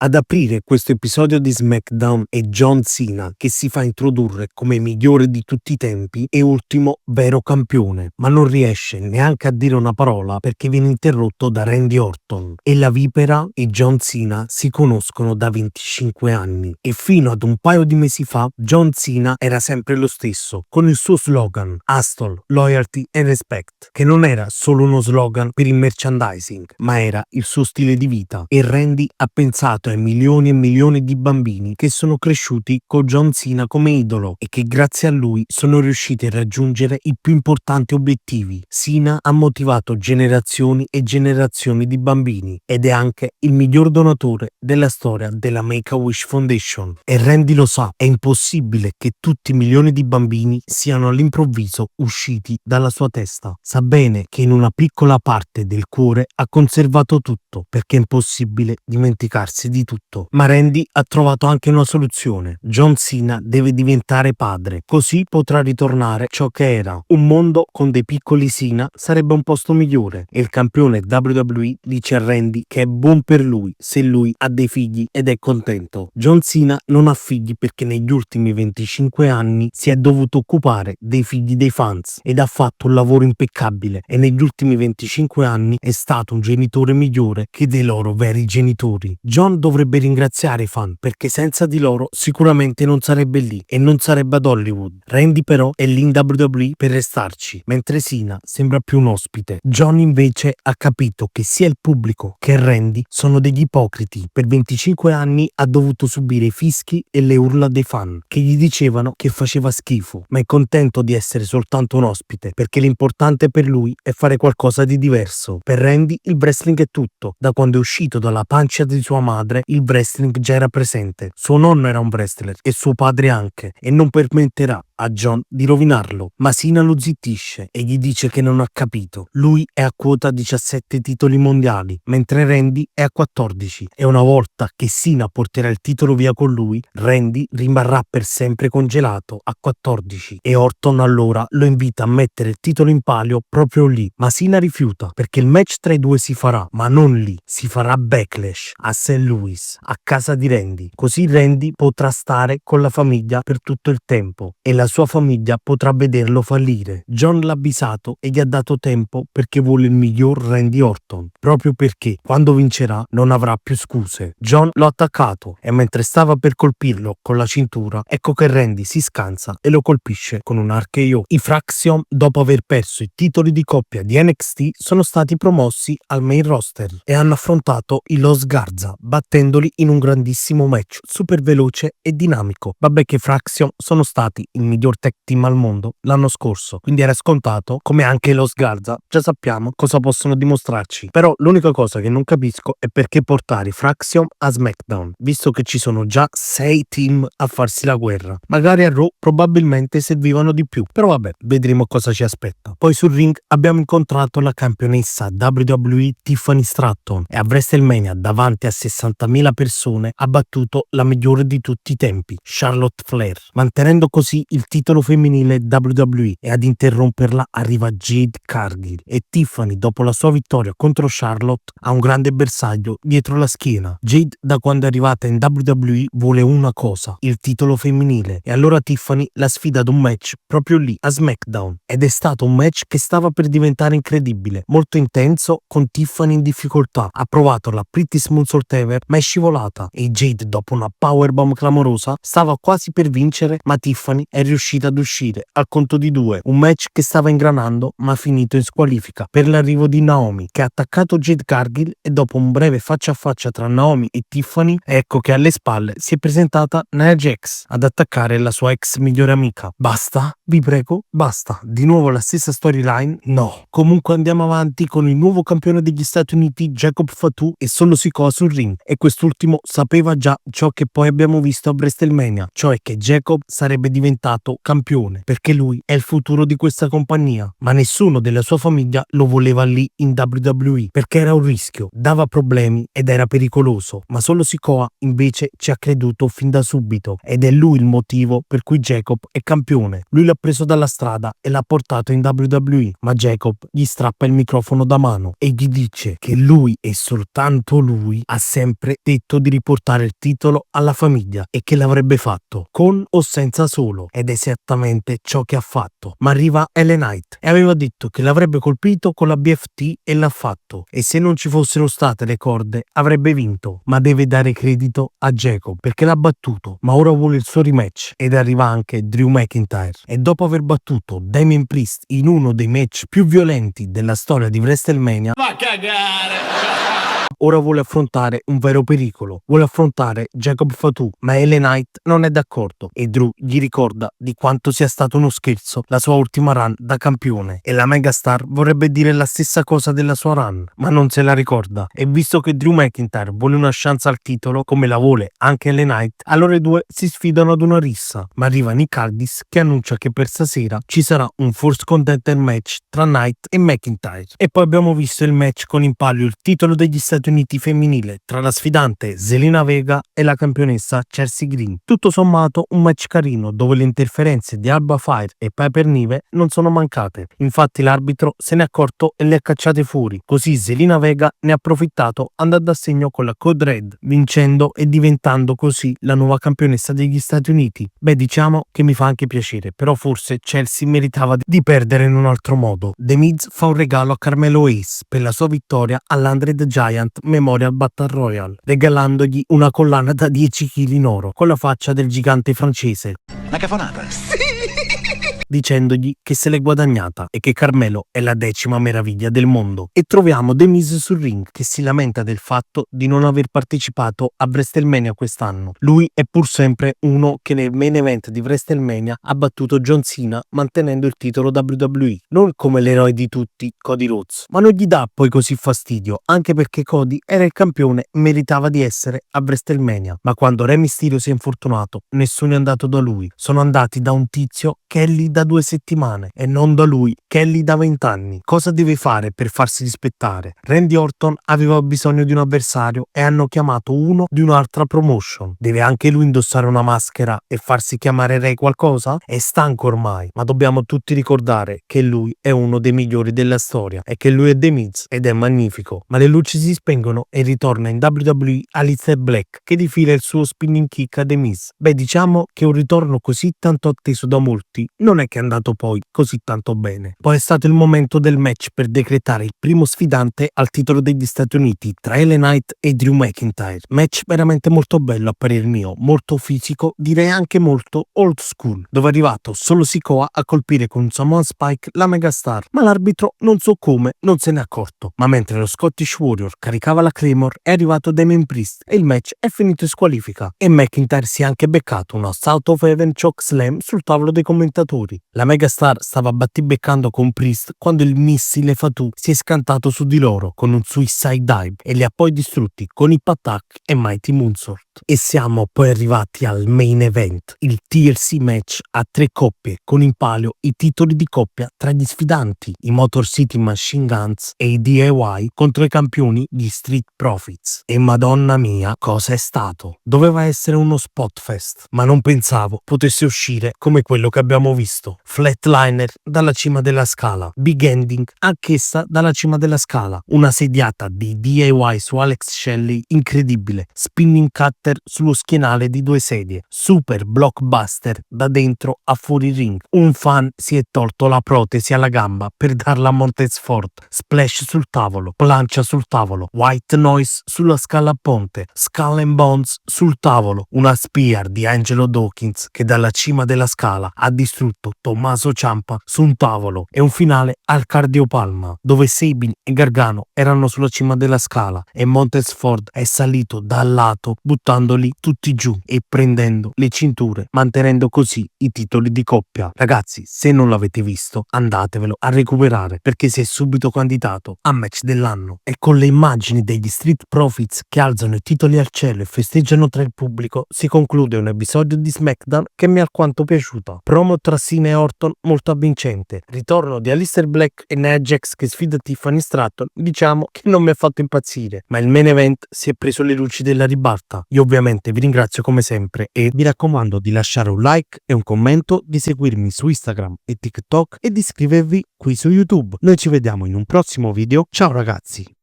Ad aprire questo episodio di SmackDown è John Cena, che si fa introdurre come migliore di tutti i tempi e ultimo vero campione, ma non riesce neanche a dire una parola perché viene interrotto da Randy Orton. E la Vipera e John Cena si conoscono da 25 anni e fino ad un paio di mesi fa John Cena era sempre lo stesso, con il suo slogan Hustle, Loyalty and Respect, che non era solo uno slogan per il merchandising, ma era il suo stile di vita. E Randy ha pensato ai milioni e milioni di bambini che sono cresciuti con John Cena come idolo e che grazie a lui sono riusciti a raggiungere i più importanti obiettivi. Cena ha motivato generazioni e generazioni di bambini ed è anche il miglior donatore della storia della Make-A-Wish Foundation. E Randy lo sa, è impossibile che tutti i milioni di bambini siano all'improvviso usciti dalla sua testa. Sa bene che in una piccola parte del cuore ha conservato tutto, perché è impossibile dimenticarsi di tutto. Ma Randy ha trovato anche una soluzione. John Cena deve diventare padre, così potrà ritornare ciò che era. Un mondo con dei piccoli Cena sarebbe un posto migliore e il campione WWE dice a Randy che è buon per lui se lui ha dei figli ed è contento. John Cena non ha figli perché negli ultimi 25 anni si è dovuto occupare dei figli dei fans ed ha fatto un lavoro impeccabile e negli ultimi 25 anni è stato un genitore migliore che dei loro veri genitori. John dovrebbe ringraziare i fan perché senza di loro sicuramente non sarebbe lì e non sarebbe ad Hollywood. Randy però è lì in WWE per restarci, mentre Cena sembra più un ospite. John invece ha capito che sia il pubblico che Randy sono degli ipocriti. Per 25 anni ha dovuto subire i fischi e le urla dei fan che gli dicevano che faceva schifo, ma è contento di essere soltanto un ospite perché l'importante per lui è fare qualcosa di diverso. Per Randy il wrestling è tutto. Da quando è uscito dalla pancia di sua madre il wrestling già era presente. Suo nonno era un wrestler e suo padre anche e non permetterà a John di rovinarlo, ma Cena lo zittisce e gli dice che non ha capito. Lui è a quota 17 titoli mondiali, mentre Randy è a 14 e una volta che Cena porterà il titolo via con lui, Randy rimarrà per sempre congelato a 14 e Orton allora lo invita a mettere il titolo in palio proprio lì, ma Cena rifiuta perché il match tra i due si farà, ma non lì, si farà Backlash a St. Louis, a casa di Randy, così Randy potrà stare con la famiglia per tutto il tempo e la sua famiglia potrà vederlo fallire. John l'ha avvisato e gli ha dato tempo perché vuole il miglior Randy Orton, proprio perché quando vincerà non avrà più scuse. John l'ha attaccato e mentre stava per colpirlo con la cintura, ecco che Randy si scansa e lo colpisce con un RKO. I Fraction, dopo aver perso i titoli di coppia di NXT, sono stati promossi al main roster e hanno affrontato i Los Garza, battendoli in un grandissimo match super veloce e dinamico. Vabbè che Fraction sono stati il miglior tag team al mondo l'anno scorso, quindi era scontato, come anche Los Garza già sappiamo cosa possono dimostrarci. Però l'unica cosa che non capisco è perché portare i Fraction a SmackDown, visto che ci sono già 6 team a farsi la guerra. Magari a Raw probabilmente servivano di più, però vabbè, vedremo cosa ci aspetta. Poi sul ring abbiamo incontrato la campionessa WWE Tiffany Stratton e a WrestleMania davanti a 60.000 persone ha battuto la migliore di tutti i tempi, Charlotte Flair, mantenendo così il titolo femminile WWE, e ad interromperla arriva Jade Cargill e Tiffany dopo la sua vittoria contro Charlotte ha un grande bersaglio dietro la schiena. Jade da quando è arrivata in WWE vuole una cosa, il titolo femminile, e allora Tiffany la sfida ad un match proprio lì a SmackDown ed è stato un match che stava per diventare incredibile, molto intenso con Tiffany in difficoltà. Ha provato la Prettiest Moonsault Ever ma è scivolata e Jade dopo una powerbomb clamorosa stava quasi per vincere, ma Tiffany è riuscita ad uscire al conto di 2, un match che stava ingranando ma finito in squalifica per l'arrivo di Naomi che ha attaccato Jade Cargill e dopo un breve faccia a faccia tra Naomi e Tiffany ecco che alle spalle si è presentata Nia Jax ad attaccare la sua ex migliore amica. Basta? Vi prego, basta. Di nuovo la stessa storyline? No. Comunque andiamo avanti con il nuovo campione degli Stati Uniti Jacob Fatu e Solo Sikoa sul ring, e quest'ultimo sapeva già ciò che poi abbiamo visto a WrestleMania, cioè che Jacob sarebbe diventato diventato campione, perché lui è il futuro di questa compagnia, ma nessuno della sua famiglia lo voleva lì in WWE, perché era un rischio, dava problemi ed era pericoloso, ma solo Sikoa invece ci ha creduto fin da subito ed è lui il motivo per cui Jacob è campione. Lui l'ha preso dalla strada e l'ha portato in WWE, ma Jacob gli strappa il microfono da mano e gli dice che lui e soltanto lui ha sempre detto di riportare il titolo alla famiglia e che l'avrebbe fatto, con o senza solo, ed è esattamente ciò che ha fatto. Ma arriva LA Knight e aveva detto che l'avrebbe colpito con la BFT e l'ha fatto, e se non ci fossero state le corde avrebbe vinto, ma deve dare credito a Jacob perché l'ha battuto, ma ora vuole il suo rematch ed arriva anche Drew McIntyre e dopo aver battuto Damien Priest in uno dei match più violenti della storia di WrestleMania, va a cagare. ora vuole affrontare un vero pericolo, vuole affrontare Jacob Fatu, ma LA Knight non è d'accordo e Drew gli ricorda di quanto sia stato uno scherzo la sua ultima run da campione e la megastar vorrebbe dire la stessa cosa della sua run, ma non se la ricorda, e visto che Drew McIntyre vuole una chance al titolo come la vuole anche LA Knight, allora i due si sfidano ad una rissa, ma arriva Nick Aldis che annuncia che per stasera ci sarà un First Contender match tra Knight e McIntyre, e poi abbiamo visto il match con in palio il titolo degli Stati Uniti femminile tra la sfidante Zelina Vega e la campionessa Chelsea Green. Tutto sommato un match carino dove le interferenze di Alba Fire e Piper Nive non sono mancate, infatti l'arbitro se ne è accorto e le ha cacciate fuori, così Zelina Vega ne ha approfittato andando a segno con la Code Red, vincendo e diventando così la nuova campionessa degli Stati Uniti. Beh, diciamo che mi fa anche piacere, però forse Chelsea meritava di perdere in un altro modo. The Miz fa un regalo a Carmelo Hayes per la sua vittoria all'Andre the Giant Memorial Battle Royale, regalandogli una collana da 10 kg in oro con la faccia del gigante francese. Una cafonata. Dicendogli che se l'è guadagnata e che Carmelo è la 10ª meraviglia del mondo. E troviamo The Miz sul ring che si lamenta del fatto di non aver partecipato a WrestleMania quest'anno. Lui è pur sempre uno che nel main event di WrestleMania ha battuto John Cena mantenendo il titolo WWE, non come l'eroe di tutti, Cody Rhodes, ma non gli dà poi così fastidio, anche perché Cody era il campione e meritava di essere a WrestleMania. Ma quando Re Mysterio si è infortunato, nessuno è andato da lui, sono andati da un tizio che è lì da 2 settimane e non da lui che è lì da 20 anni. Cosa deve fare per farsi rispettare? Randy Orton aveva bisogno di un avversario e hanno chiamato uno di un'altra promotion. Deve anche lui indossare una maschera e farsi chiamare Re qualcosa? È stanco ormai, ma dobbiamo tutti ricordare che lui è uno dei migliori della storia e che lui è The Miz ed è magnifico. Ma le luci si spengono e ritorna in WWE Aleister Black che difila il suo spinning kick a The Miz. Beh, diciamo che un ritorno così tanto atteso da molti non è che è andato poi così tanto bene. Poi è stato il momento del match per decretare il primo sfidante al titolo degli Stati Uniti tra LA Knight e Drew McIntyre. Match veramente molto bello a parer mio, molto fisico, direi anche molto old school, dove è arrivato solo Sikoa a colpire con un Samoan Spike la megastar, ma l'arbitro non so come non se n'è accorto. Ma mentre lo Scottish Warrior caricava la Claymore è arrivato Damien Priest e il match è finito in squalifica e McIntyre si è anche beccato una South of Heaven Choke Slam sul tavolo dei commentatori. La megastar stava battibeccando con Priest quando il missile Fatu si è scantato su di loro con un suicide dive e li ha poi distrutti con Hip Attack e Mighty Moonsault. E siamo poi arrivati al main event, il TLC match a 3 coppie con in palio i titoli di coppia tra gli sfidanti, i Motor City Machine Guns e i DIY contro i campioni di Street Profits. E madonna mia, cosa è stato? Doveva essere uno spot fest, ma non pensavo potesse uscire come quello che abbiamo visto. Flatliner dalla cima della scala, Big Ending anch'essa dalla cima della scala, una sediata di DIY su Alex Shelley incredibile, spinning cutter sullo schienale di 2 sedie, super blockbuster da dentro a fuori ring. Un fan si è tolto la protesi alla gamba per darla a Montez Ford, splash sul tavolo, plancia sul tavolo, white noise sulla scala a ponte, skull and bones sul tavolo, una spear di Angelo Dawkins che dalla cima della scala ha distrutto Tommaso Ciampa su un tavolo e un finale al cardiopalma dove Sabin e Gargano erano sulla cima della scala e Montez Ford è salito dal lato buttando mandandoli tutti giù e prendendo le cinture, mantenendo così i titoli di coppia. Ragazzi, se non l'avete visto, andatevelo a recuperare perché si è subito candidato a match dell'anno e con le immagini degli Street Profits che alzano i titoli al cielo e festeggiano tra il pubblico si conclude un episodio di SmackDown che mi è alquanto piaciuto. Promo tra Cena e Orton molto avvincente, ritorno di Aleister Black e Nia Jax che sfida Tiffany Stratton, diciamo che non mi ha fatto impazzire, ma il main event si è preso le luci della ribalta. Io ovviamente vi ringrazio come sempre e vi raccomando di lasciare un like e un commento, di seguirmi su Instagram e TikTok e di iscrivervi qui su YouTube. Noi ci vediamo in un prossimo video, ciao ragazzi!